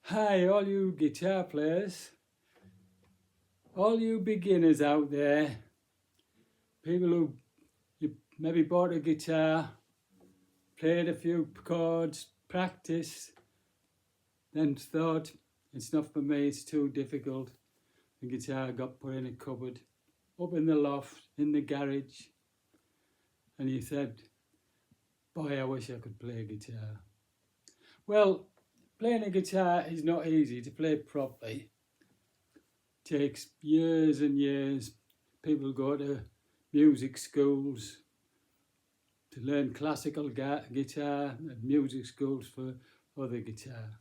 Hi, all you guitar players, all you beginners out there, people who you maybe bought a guitar, played a few chords, practiced, then thought, it's not for me, it's too difficult. The guitar got put in a cupboard, up in the loft, in the garage, and you said, boy, I wish I could play guitar. Well, playing a guitar is not easy to play properly. It takes years and years. People go to music schools to learn classical guitar and music schools for other guitar.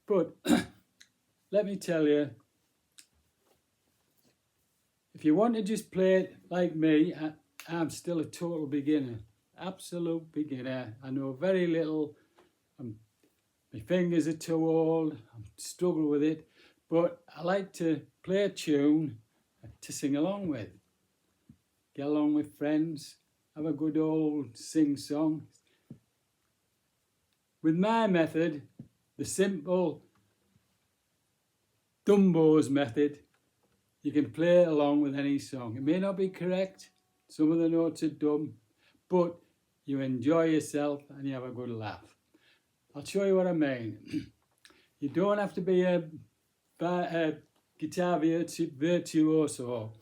But let me tell you, if you want to just play it like me, I'm still a total beginner, absolute beginner. I know very little. My fingers are too old. I struggle with it, but I like to play a tune to sing along with. Get along with friends, have a good old sing-song. With my method, the simple Dumbo's method, you can play along with any song. It may not be correct, some of the notes are dumb, but you enjoy yourself and you have a good laugh. I'll show you what I mean. You don't have to be a guitar virtuoso.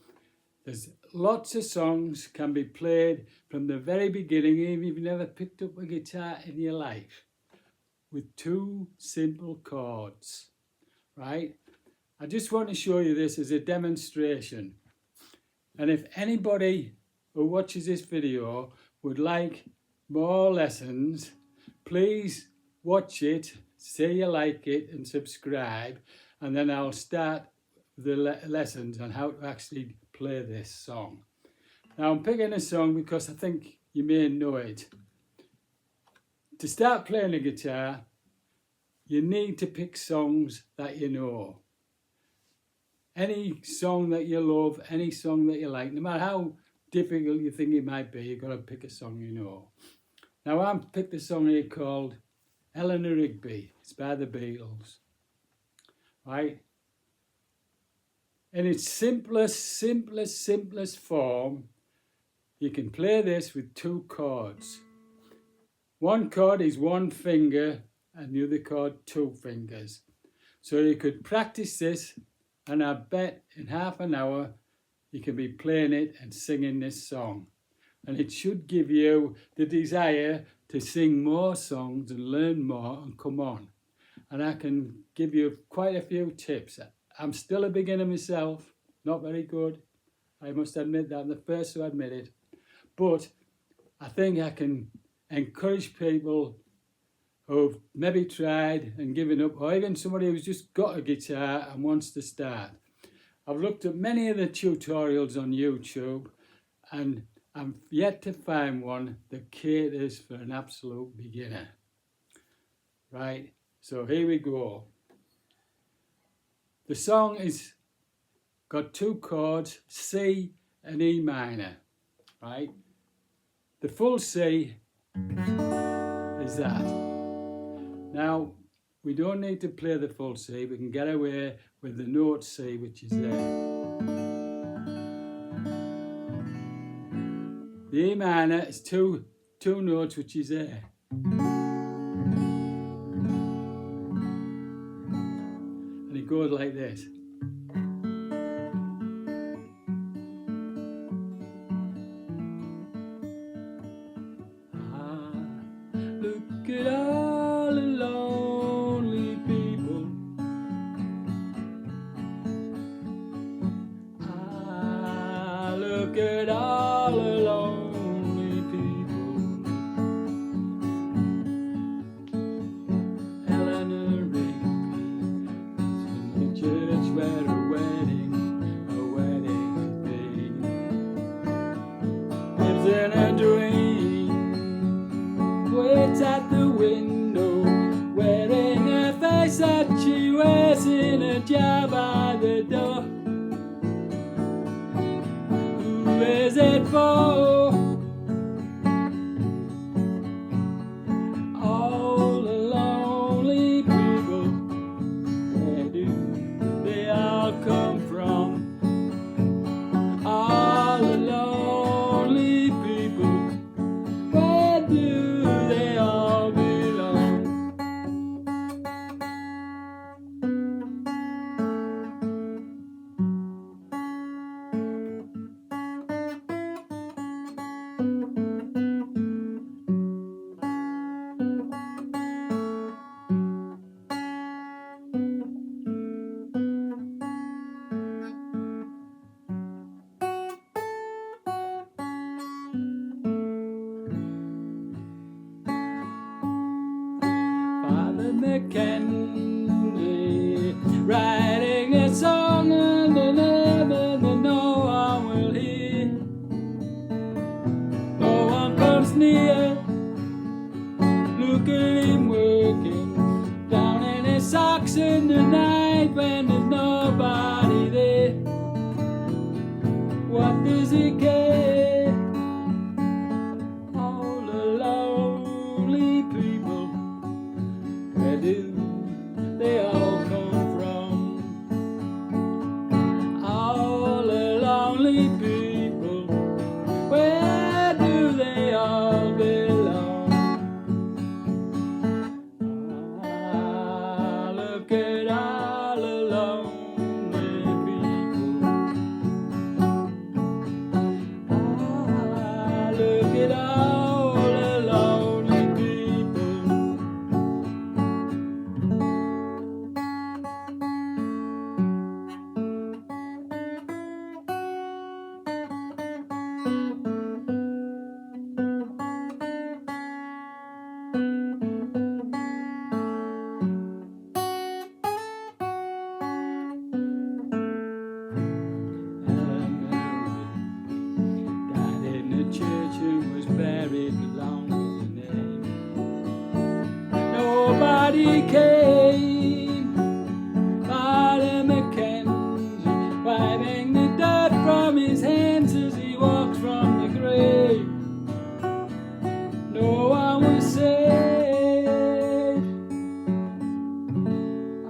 There's lots of songs can be played from the very beginning, even if you've never picked up a guitar in your life, with two simple chords, right? I just want to show you this as a demonstration. And if anybody who watches this video would like more lessons, please watch it, say you like it and subscribe, and then I'll start the lessons on how to actually play this song. Now I'm picking a song because I think you may know it. To start playing the guitar, you need to pick songs that you know. Any song that you love, any song that you like, no matter how difficult you think it might be, you've got to pick a song you know. Now I've picked a song here called Eleanor Rigby. It's by the Beatles, right? In its simplest form, you can play this with two chords. One chord is one finger and the other chord two fingers. So you could practice this, and I bet in half an hour you can be playing it and singing this song. And it should give you the desire to sing more songs and learn more and come on. And I can give you quite a few tips. I'm still a beginner myself, not very good. I must admit that, I'm the first to admit it. But I think I can encourage people who've maybe tried and given up, or even somebody who's just got a guitar and wants to start. I've looked at many of the tutorials on YouTube, and I'm yet to find one that caters for an absolute beginner. Right, so here we go. The song is got two chords, C and E minor, right? The full C is that. Now, we don't need to play the full C, we can get away with the note C, which is there. The E minor is two notes, which is there. And it goes like this. Look at all the lonely people. Look at all the lonely people. Eleanor Rigby is in the church where a wedding has been. Lives in a dream, waits at the window, wearing a face that she wears in a jar by the door. Who is it for? All the lonely people. socks in the night when there's nobody there. What does he care? All the lonely people, where do they all come from? All the lonely people, where do they all belong? Ah, look at all the lonely people. Ah, look at all the lonely people. Died in the church and was buried along with the name. Nobody came. Father Mackenzie wiping the dirt from his hands as he walks from the grave. No one was saved.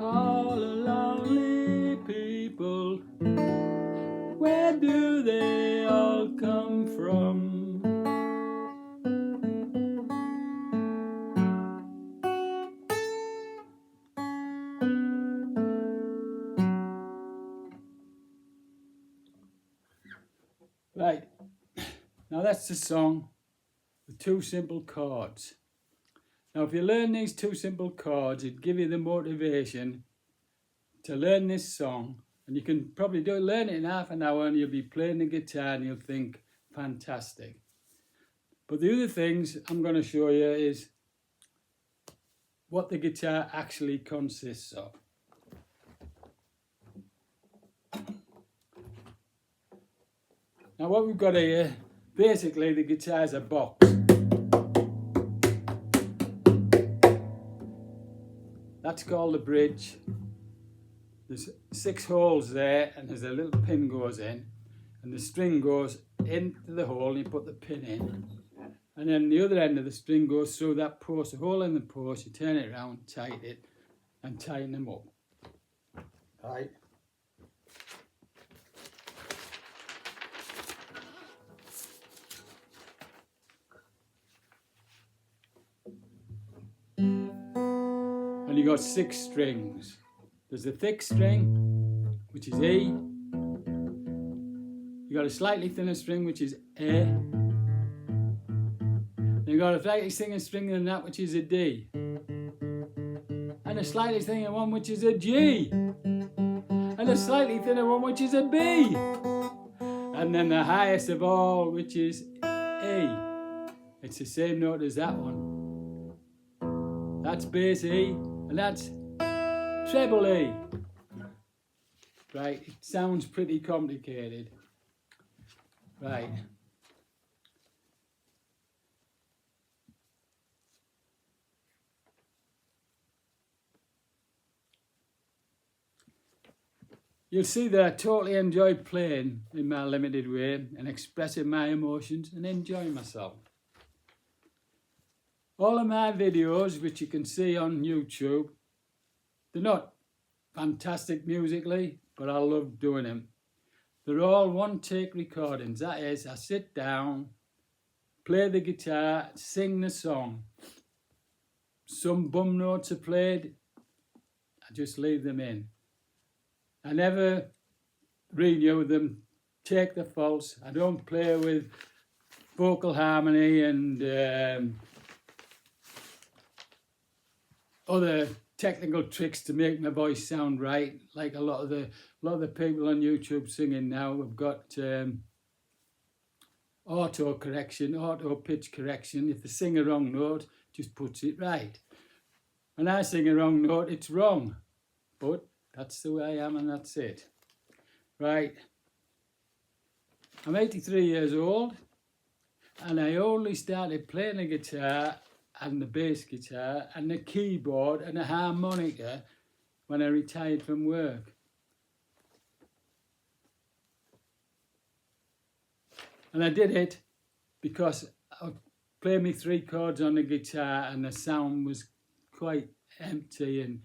All the lonely people, where do they all come from? Right, now that's the song with two simple chords. Now if you learn these two simple chords, it'd give you the motivation to learn this song, and you can probably learn it in half an hour and you'll be playing the guitar and you'll think, fantastic. But the other things I'm going to show you is what the guitar actually consists of. Now what we've got here, basically the guitar is a box. That's called the bridge. There's 6 holes there and there's a little pin goes in and the string goes into the hole and you put the pin in. And then the other end of the string goes through that post, a hole in the post, you turn it around, tighten it and tighten them up. Right. And you got 6 strings. There's a thick string, which is E. You got a slightly thinner string, which is A. Then you got a slightly thinner string than that, which is a D. And a slightly thinner one, which is a G. And a slightly thinner one, which is a B. And then the highest of all, which is E. It's the same note as that one. That's bass E, and that's treble E. Right, it sounds pretty complicated. Right. You'll see that I totally enjoy playing in my limited way and expressing my emotions and enjoying myself. All of my videos, which you can see on YouTube, they're not fantastic musically, but I love doing them. They're all one-take recordings. That is, I sit down, play the guitar, sing the song. Some bum notes are played, I just leave them in. I never renew them, take the faults. I don't play with vocal harmony and other technical tricks to make my voice sound right, like a lot of the people on YouTube singing now have got auto correction, auto pitch correction. If they sing a wrong note, just puts it right. When I sing a wrong note, it's wrong, but that's the way I am and that's it. Right, I'm 83 years old and I only started playing the guitar and the bass guitar and the keyboard and the harmonica when I retired from work. And I did it because I played me 3 chords on the guitar and the sound was quite empty, and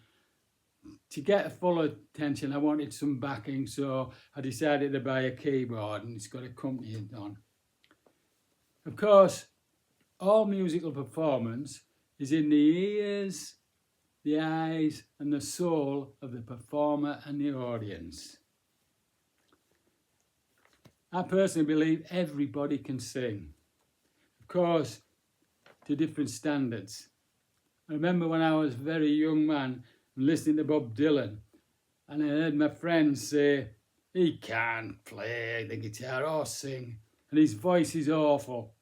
to get a full attention I wanted some backing, so I decided to buy a keyboard and it's got accompanied on. Of course, all musical performance is in the ears, the eyes and the soul of the performer and the audience. I personally believe everybody can sing, of course, to different standards. I remember when I was a very young man listening to Bob Dylan, and I heard my friends say, he can't play the guitar or sing, and his voice is awful.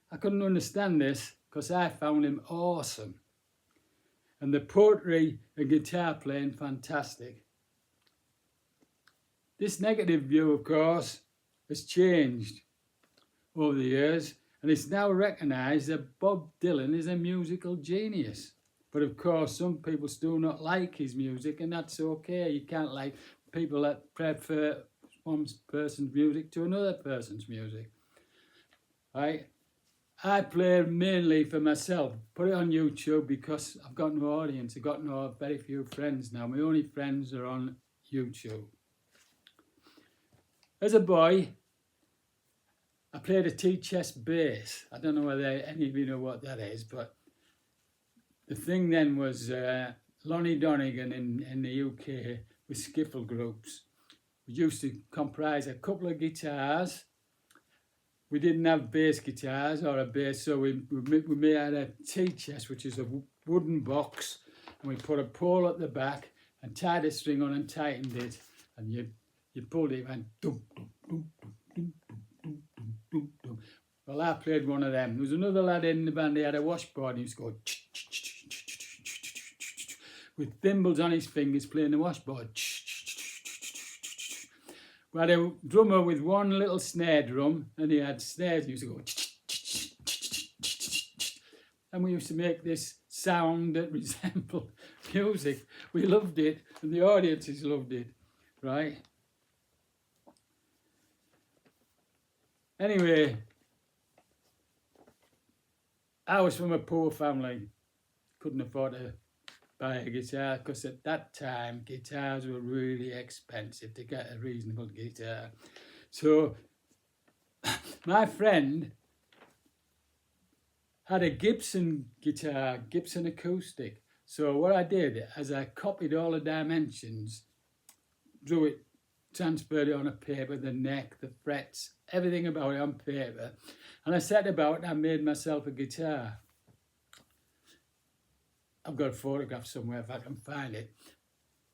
I couldn't understand this because I found him awesome, and the poetry and guitar playing fantastic. This negative view, of course, has changed over the years, and it's now recognised that Bob Dylan is a musical genius. But of course, some people do not like his music, and that's okay. You can't like people that prefer one person's music to another person's music. Right? I play mainly for myself. Put it on YouTube because I've got no audience. I've got very few friends now. My only friends are on YouTube. As a boy, I played a tea-chest bass. I don't know whether any of you know what that is, but the thing then was Lonnie Donan in the UK with skiffle groups. We used to comprise a couple of guitars. We didn't have bass guitars or a bass, so we made a tea-chest, which is a wooden box, and we put a pole at the back and tied a string on and tightened it, and you pulled it and dum, dum, dum, dum, dum, dum, dum, dum, dum. Well, I played one of them. There was another lad in the band, he had a washboard, and he used to go with thimbles on his fingers playing the washboard. We had a drummer with one little snare drum, and he had snares. He used to go, and we used to make this sound that resembled music. We loved it, and the audiences loved it, right? Anyway, I was from a poor family, couldn't afford to buy a guitar because at that time guitars were really expensive to get a reasonable guitar. So my friend had a Gibson guitar, Gibson acoustic. So what I did is I copied all the dimensions, drew it, transferred it on a paper, the neck, the frets, everything about it on paper, and I set about and I made myself a guitar. I've got a photograph somewhere if I can find it.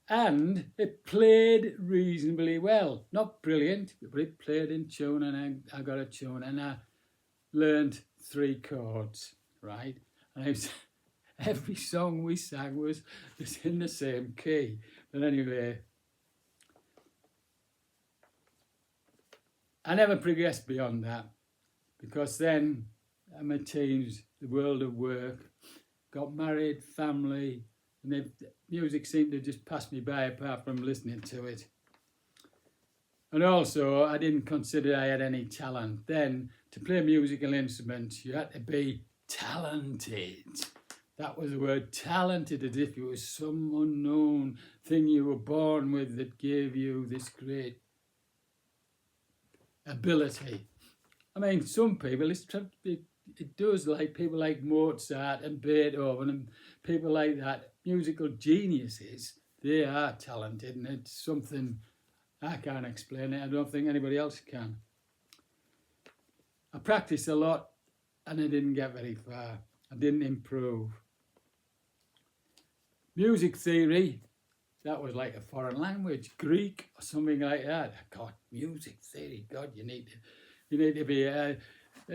And it played reasonably well. Not brilliant, but it played in tune, and I got a tune, and I learned 3 chords, right? And every song we sang was in the same key. But anyway, I never progressed beyond that, because then in my teens, the world of work, got married, family, and music seemed to just pass me by apart from listening to it. And also, I didn't consider I had any talent. Then, to play musical instruments, you had to be talented. That was the word, talented, as if it was some unknown thing you were born with that gave you this great ability. I mean, some people, it does, like people like Mozart and Beethoven and people like that, musical geniuses, they are talented, and it's something I can't explain it. I don't think anybody else can. I practiced a lot and I didn't get very far. I didn't improve. Music theory, that was like a foreign language, Greek or something like that. God, music theory, God, you need to be at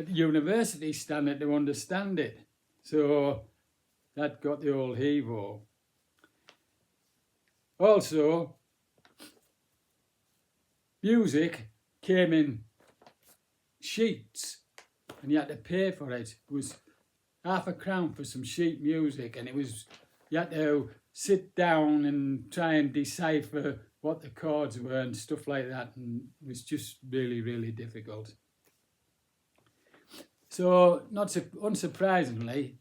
university standard to understand it. So that got the old heave-ho. Also, music came in sheets and you had to pay for it. It was £0.50 for some sheet music, and you had to sit down and try and decipher what the chords were and stuff like that, and it was just really, really difficult. So, not unsurprisingly,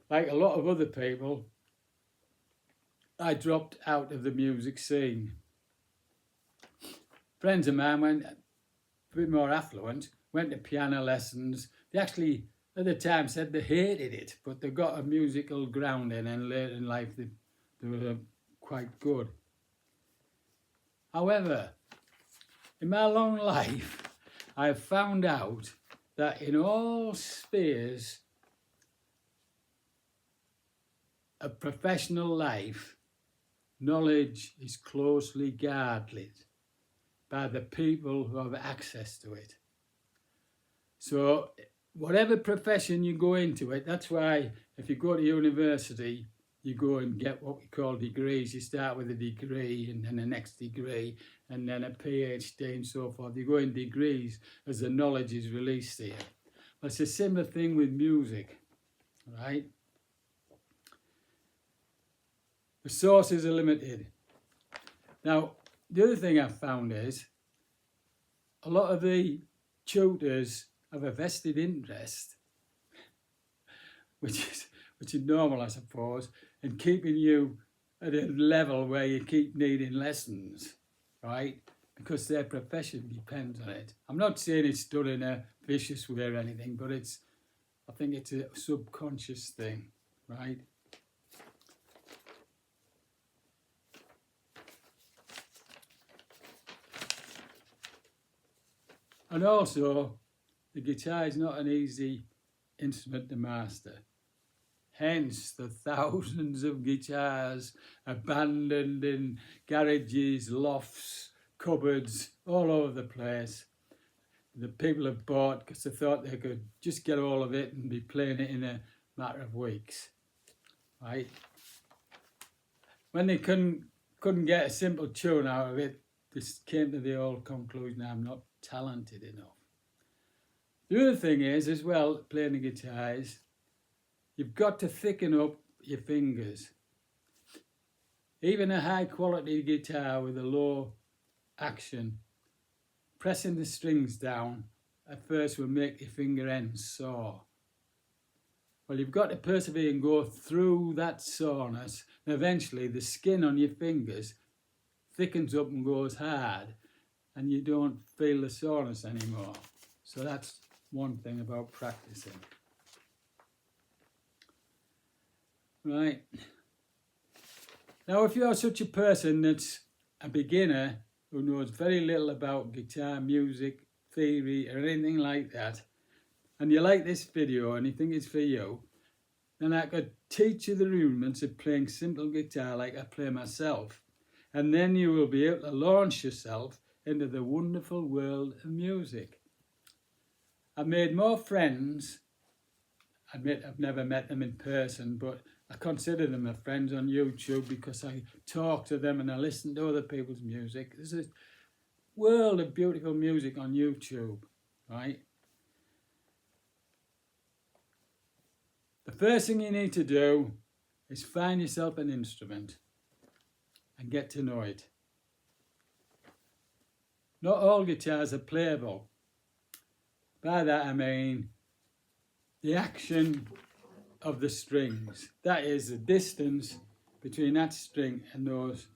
like a lot of other people, I dropped out of the music scene. Friends of mine went a bit more affluent, went to piano lessons. They actually, at the time, said they hated it, but they got a musical grounding, and later in life they were quite good. However, in my long life, I've found out that in all spheres of professional life, knowledge is closely guarded by the people who have access to it. So whatever profession you go into it, that's why if you go to university, you go and get what we call degrees. You start with a degree and then the next degree and then a PhD and so forth. You go in degrees as the knowledge is released to you. Well, it's a similar thing with music, right? The sources are limited. Now, the other thing I've found is a lot of the tutors have a vested interest, which is normal, I suppose, in keeping you at a level where you keep needing lessons, right? Because their profession depends on it. I'm not saying it's done in a vicious way or anything, but I think it's a subconscious thing, right? And also, the guitar is not an easy instrument to master. Hence the thousands of guitars abandoned in garages, lofts, cupboards, all over the place. The people have bought because they thought they could just get all of it and be playing it in a matter of weeks, right? When they couldn't get a simple tune out of it, they came to the old conclusion, I'm not talented enough. The other thing is, as well, playing the guitar is, you've got to thicken up your fingers. Even a high quality guitar with a low action, pressing the strings down at first will make your finger ends sore. Well, you've got to persevere and go through that soreness, and eventually the skin on your fingers thickens up and goes hard, and you don't feel the soreness anymore. So that's one thing about practicing. Right. Now, if you're such a person that's a beginner who knows very little about guitar music, theory, or anything like that, and you like this video and you think it's for you, then I could teach you the rudiments of playing simple guitar like I play myself. And then you will be able to launch yourself into the wonderful world of music. I've made more friends. I admit I've never met them in person, but I consider them my friends on YouTube because I talk to them and I listen to other people's music. There's a world of beautiful music on YouTube, right? The first thing you need to do is find yourself an instrument and get to know it. Not all guitars are playable. By that I mean the action of the strings. That is the distance between that string and those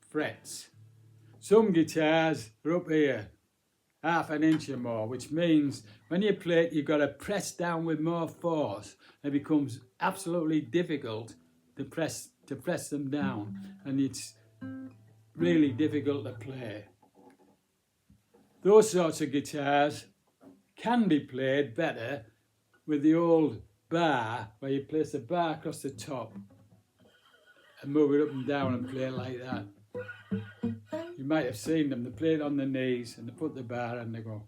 frets. Some guitars are up here, half an inch or more, which means when you play it, you've got to press down with more force. It becomes absolutely difficult to press them down, and it's really difficult to play. Those sorts of guitars can be played better with the old bar, where you place the bar across the top and move it up and down and play it like that. You might have seen them, they play it on their knees and they put the bar and they go.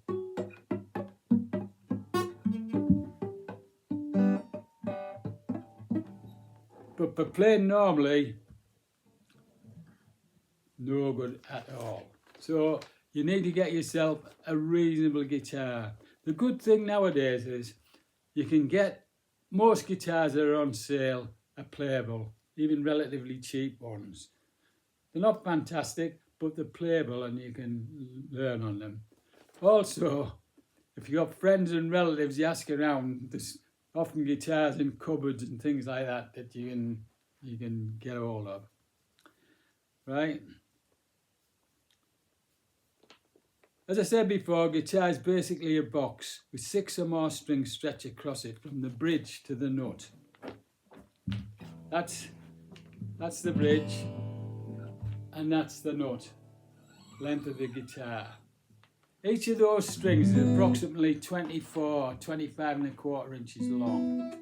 But for playing normally, no good at all. So you need to get yourself a reasonable guitar. The good thing nowadays is you can get most guitars that are on sale are playable, even relatively cheap ones. They're not fantastic, but they're playable and you can learn on them. Also, if you've got friends and relatives, you ask around, there's often guitars in cupboards and things like that that you can get hold of. Right? As I said before, guitar is basically a box with 6 or more strings stretched across it from the bridge to the nut. That's the bridge and that's the nut, length of the guitar. Each of those strings is approximately 25 and a quarter inches long.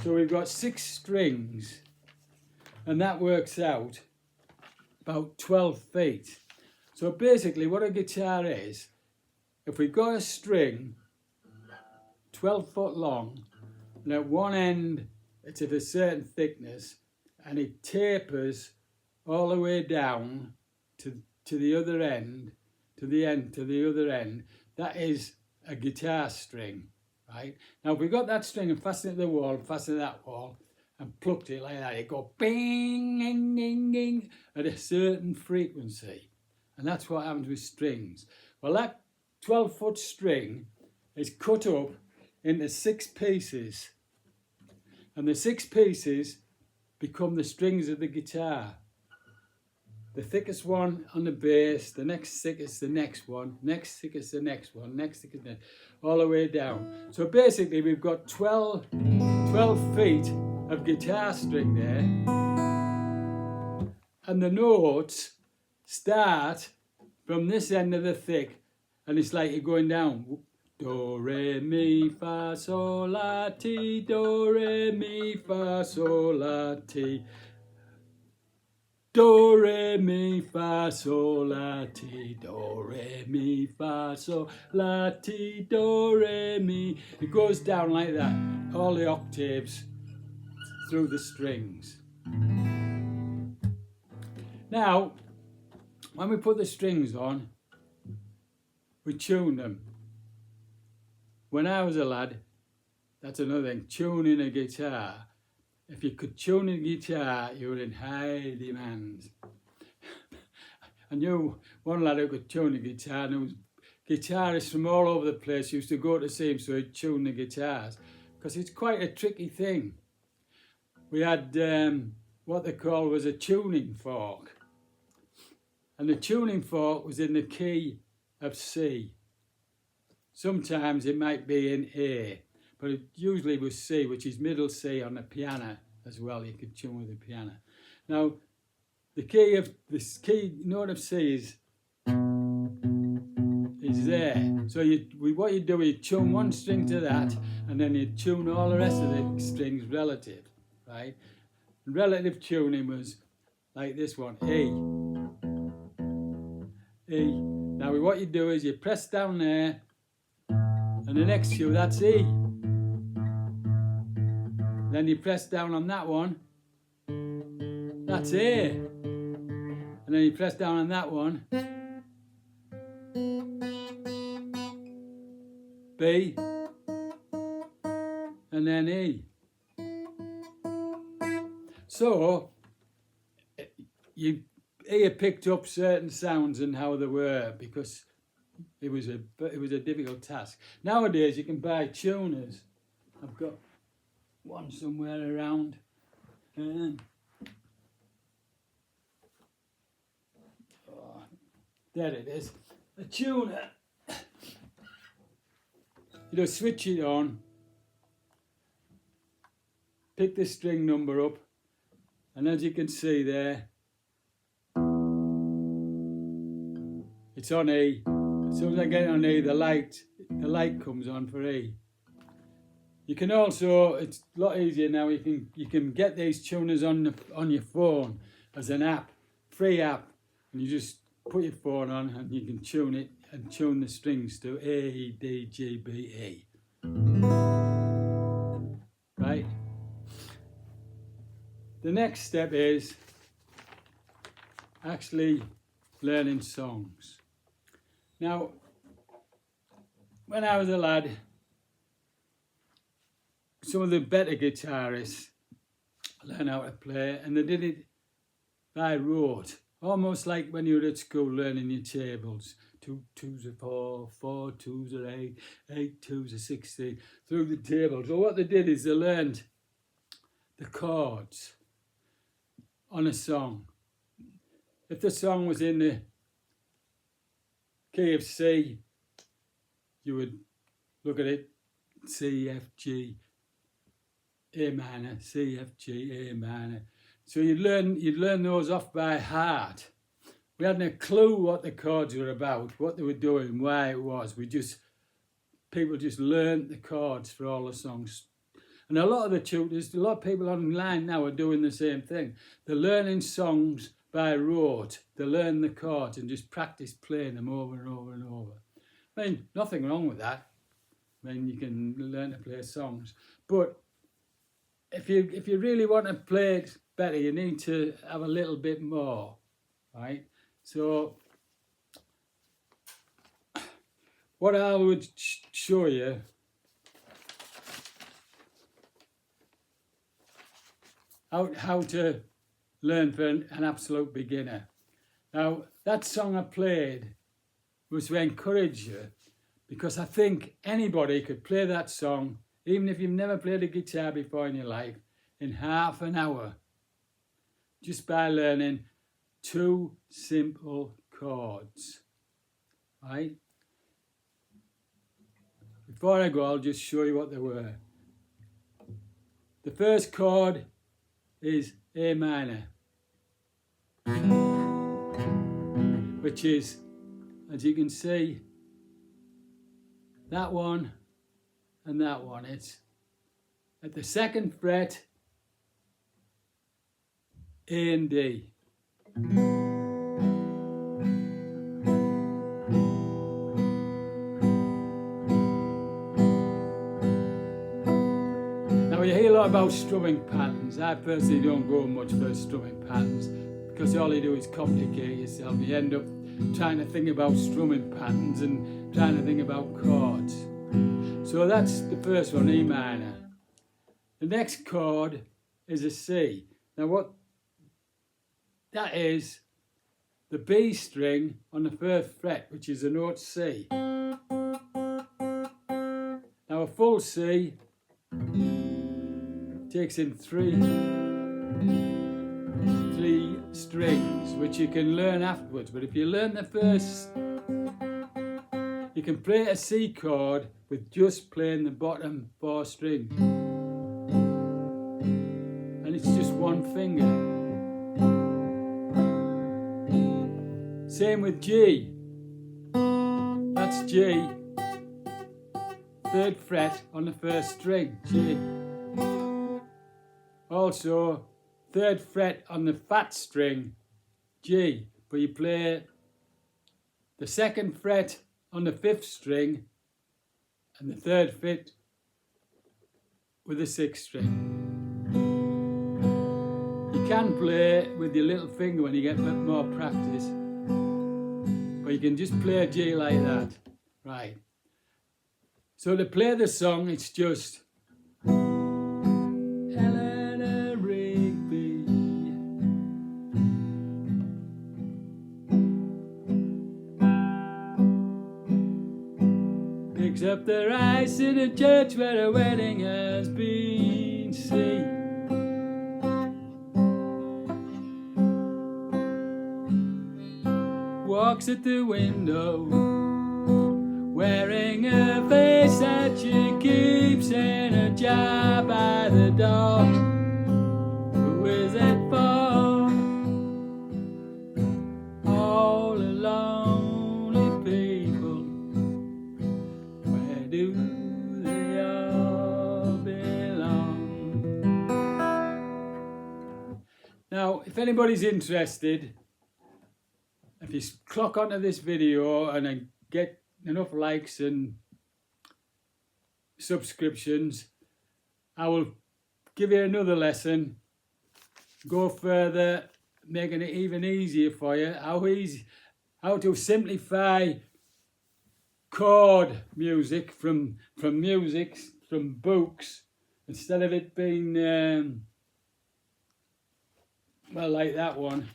So we've got 6 strings and that works out about 12 feet. So basically what a guitar is, if we've got a string 12 foot long and at one end it's at a certain thickness and it tapers all the way down to the other end, to the other end, that is a guitar string, right? Now if we got that string and fastened it to the wall, fastened it to that wall and plucked it like that, it go bing, ding, ding, ding at a certain frequency. And that's what happens with strings. Well, that 12-foot string is cut up into 6 pieces. And the 6 pieces become the strings of the guitar. The thickest one on the bass, the next thickest the next one, next thickest the next one, next thickest the next, all the way down. So basically we've got 12 feet of guitar string there. And the notes start from this end of the thick, and it's like you're going down. Do, re, mi, fa, sol, la, ti, do, re, mi, fa, sol, la, ti. Do, re, mi, fa, sol, la, ti, do, re, mi, fa, sol, la, ti, do, re, mi. It goes down like that, all the octaves through the strings. Now, when we put the strings on, we tune them. When I was a lad, that's another thing, tuning a guitar. If you could tune a guitar, you were in high demand. I knew one lad who could tune a guitar, and there was guitarists from all over the place used to go to see him so he'd tune the guitars, because it's quite a tricky thing. We had what they call was a tuning fork. And the tuning fork was in the key of C. Sometimes it might be in A, but it usually was C, which is middle C on the piano as well. You could tune with the piano. Now, the key note of C is there. So what you do, you tune one string to that, and then you tune all the rest of the strings relative, right? And relative tuning was like this one, E. E. Now what you do is you press down there, and the next cue, that's E. Then you press down on that one, that's A. And then you press down on that one, B, and then E. So you picked up certain sounds and how they were, because it was a difficult task. Nowadays you can buy tuners. I've got one somewhere around. There it is. A tuner. You just switch it on, pick the string number up, and as you can see there, it's on E. As soon as I get it on E, the light comes on for E. You can also, it's a lot easier now, you can get these tuners on your phone as an app, free app, and you just put your phone on and you can tune it and tune the strings to A, E, D, G, B, E. Right? The next step is actually learning songs. Now, when I was a lad, some of the better guitarists learn how to play, and they did it by rote, almost like when you were at school learning your tables. 2 twos are 4, 4 twos are 8, 8 twos are 16, through the tables. So what they did is they learned the chords on a song. If the song was in the key of C, you would look at it, C, F, G, A minor, C, F, G, A minor. So you'd learn those off by heart. We hadn't a clue what the chords were about, what they were doing, why it was. People just learned the chords for all the songs. And a lot of the tutors, a lot of people online now are doing the same thing. They're learning songs by rote. They learn the chords and just practice playing them over and over and over. I mean, nothing wrong with that. I mean, you can learn to play songs. But if you really want to play it better, you need to have a little bit more, right? So what I would show you how to learn for an absolute beginner. Now, that song I played was to encourage you, because I think anybody could play that song, even if you've never played a guitar before in your life, in half an hour, just by learning 2 simple chords, right? Before I go, I'll just show you what they were. The first chord is A minor, which is, as you can see, that one and that one. It's at the 2nd fret, A and D. Now you hear a lot about strumming patterns. I personally don't go much for strumming patterns, because all you do is complicate yourself. You end up trying to think about strumming patterns and trying to think about chords. So that's the first one, E minor. The next chord is a C. Now what that is, the B string on the 1st fret, which is a note C. Now a full C takes in three strings, which you can learn afterwards. But if you learn the first, you can play a C chord with just playing the bottom 4 strings. And it's just one finger. Same with G. That's G. 3rd fret on the 1st string, G. Also, 3rd fret on the fat string, G. But you play the 2nd fret on the 5th string and the 3rd fret with the 6th string. You can play with your little finger when you get a bit more practice, but you can just play a G like that, right? So to play the song, it's just Eleanor Rigby, picks up the rice in a church where a wedding has been seen. Walks at the window, wearing a face that she keeps in a jar by the door. Who is it for? All the lonely people. Where do they all belong? Now, if anybody's interested, if you clock onto this video and then get enough likes and subscriptions, I will give you another lesson, go further, making it even easier for you, how to simplify chord music from books, instead of it being well, like that one,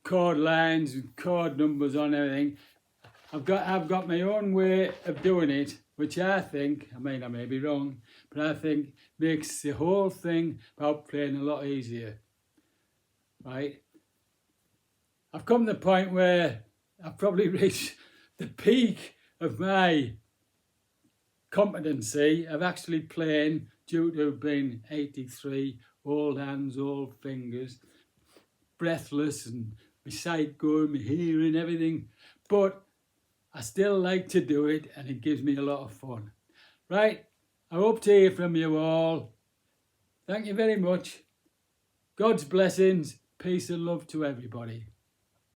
chord lines with chord numbers on everything. I've got my own way of doing it, which I think, I may be wrong, but I think makes the whole thing about playing a lot easier, right? I've come to the point where I've probably reached the peak of my competency of actually playing, due to being 83, old hands, old fingers, breathless, and my sight going, my hearing, everything. But I still like to do it, and it gives me a lot of fun. Right, I hope to hear from you all. Thank you very much. God's blessings, peace and love to everybody.